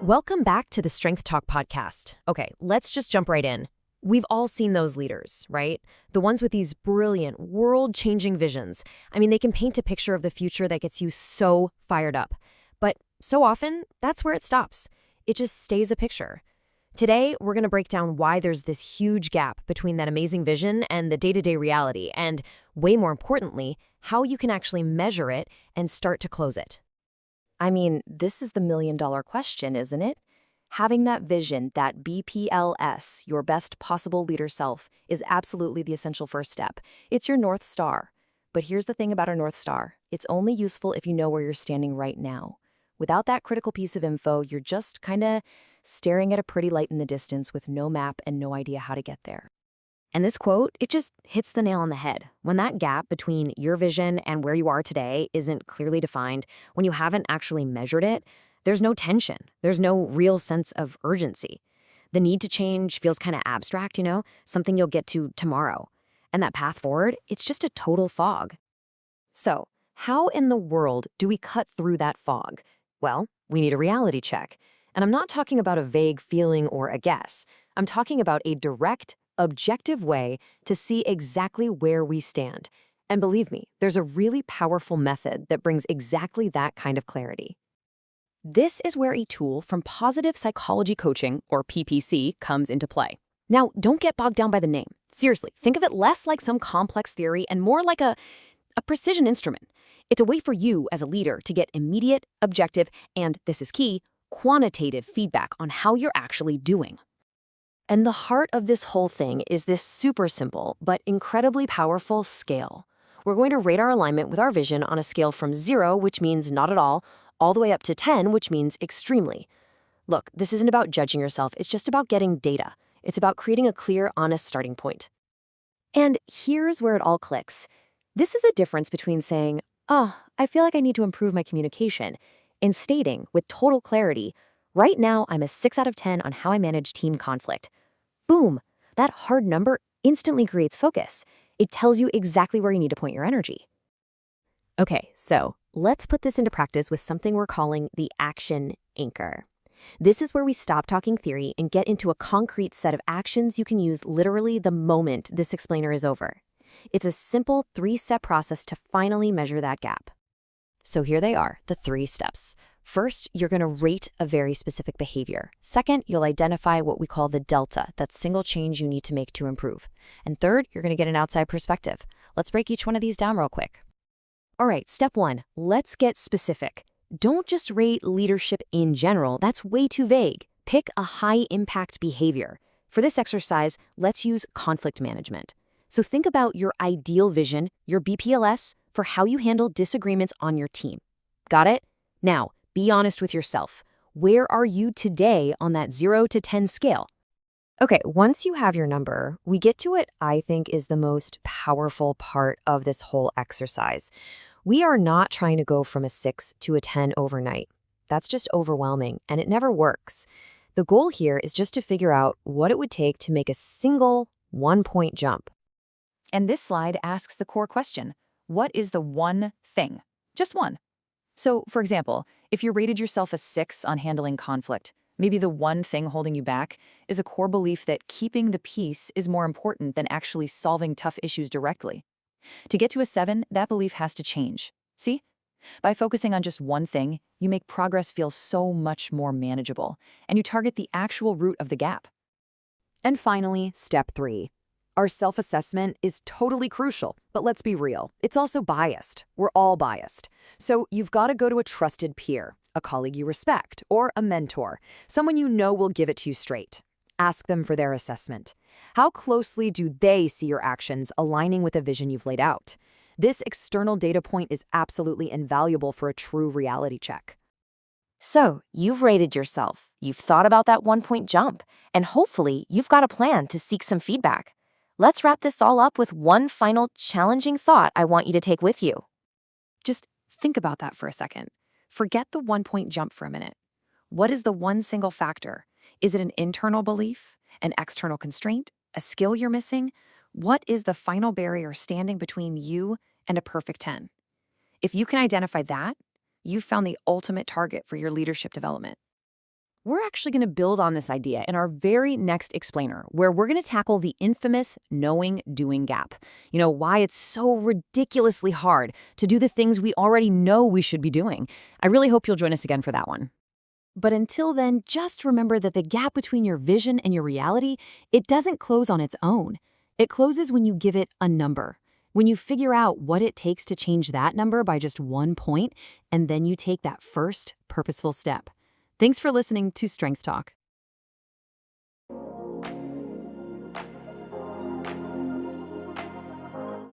Welcome back to the Strength Talk podcast. Okay, let's just jump right in. We've all seen those leaders, right? The ones with these brilliant, world-changing visions. I mean, they can paint a picture of the future that gets you so fired up. But so often, that's where it stops. It just stays a picture. Today, we're going to break down why there's this huge gap between that amazing vision and the day-to-day reality, and way more importantly, how you can actually measure it and start to close it. I mean, this is the million-dollar question, isn't it? Having that vision, that BPLS, your best possible leader self, is absolutely the essential first step. It's your North Star. But here's the thing about our North Star. It's only useful if you know where you're standing right now. Without that critical piece of info, you're just kind of staring at a pretty light in the distance with no map and no idea how to get there. And this quote, it just hits the nail on the head. When that gap between your vision and where you are today isn't clearly defined, when you haven't actually measured it, there's no tension. There's no real sense of urgency. The need to change feels kind of abstract, something you'll get to tomorrow. And that path forward, it's just a total fog. So, how in the world do we cut through that fog? Well, we need a reality check. And I'm not talking about a vague feeling or a guess. I'm talking about a direct, objective way to see exactly where we stand. And believe me, there's a really powerful method that brings exactly that kind of clarity. This is where a tool from Positive Psychology Coaching, or PPC, comes into play. Now, don't get bogged down by the name. Seriously, think of it less like some complex theory and more like a precision instrument. It's a way for you as a leader to get immediate, objective, and, this is key, quantitative feedback on how you're actually doing. And the heart of this whole thing is this super simple but incredibly powerful scale. We're going to rate our alignment with our vision on a scale from 0, which means not at all the way up to 10, which means extremely. Look, this isn't about judging yourself, it's just about getting data. It's about creating a clear, honest starting point. And here's where it all clicks. This is the difference between saying, I feel like I need to improve my communication, and stating with total clarity, right now I'm a 6 out of 10 on how I manage team conflict. Boom! That hard number instantly creates focus. It tells you exactly where you need to point your energy. Okay, so let's put this into practice with something we're calling the action anchor. This is where we stop talking theory and get into a concrete set of actions you can use literally the moment this explainer is over. It's a simple 3-step process to finally measure that gap. So here they are, the 3 steps. First, you're going to rate a very specific behavior. Second, you'll identify what we call the delta, that single change you need to make to improve. And third, you're going to get an outside perspective. Let's break each one of these down real quick. All right, step 1, let's get specific. Don't just rate leadership in general. That's way too vague. Pick a high-impact behavior. For this exercise, let's use conflict management. So think about your ideal vision, your BPLS, for how you handle disagreements on your team. Got it? Now, be honest with yourself. Where are you today on that 0 to 10 scale? Okay, once you have your number, we get to what I think is the most powerful part of this whole exercise. We are not trying to go from a 6 to a 10 overnight. That's just overwhelming, and it never works. The goal here is just to figure out what it would take to make a single 1-point jump. And this slide asks the core question, what is the one thing? Just one. So, for example, if you rated yourself a 6 on handling conflict, maybe the one thing holding you back is a core belief that keeping the peace is more important than actually solving tough issues directly. To get to a 7, that belief has to change. See? By focusing on just one thing, you make progress feel so much more manageable, and you target the actual root of the gap. And finally, step 3. Our self-assessment is totally crucial, but let's be real. It's also biased. We're all biased. So you've got to go to a trusted peer, a colleague you respect, or a mentor, someone you know will give it to you straight. Ask them for their assessment. How closely do they see your actions aligning with the vision you've laid out? This external data point is absolutely invaluable for a true reality check. So, you've rated yourself, you've thought about that 1-point jump, and hopefully you've got a plan to seek some feedback. Let's wrap this all up with one final challenging thought I want you to take with you. Just think about that for a second. Forget the 1-point jump for a minute. What is the one single factor? Is it an internal belief, an external constraint, a skill you're missing? What is the final barrier standing between you and a perfect 10? If you can identify that, you've found the ultimate target for your leadership development. We're actually going to build on this idea in our very next explainer, where we're going to tackle the infamous knowing-doing gap. Why it's so ridiculously hard to do the things we already know we should be doing. I really hope you'll join us again for that one. But until then, just remember that the gap between your vision and your reality, it doesn't close on its own. It closes when you give it a number. When you figure out what it takes to change that number by just 1 point, and then you take that first purposeful step. Thanks for listening to Strength Talk.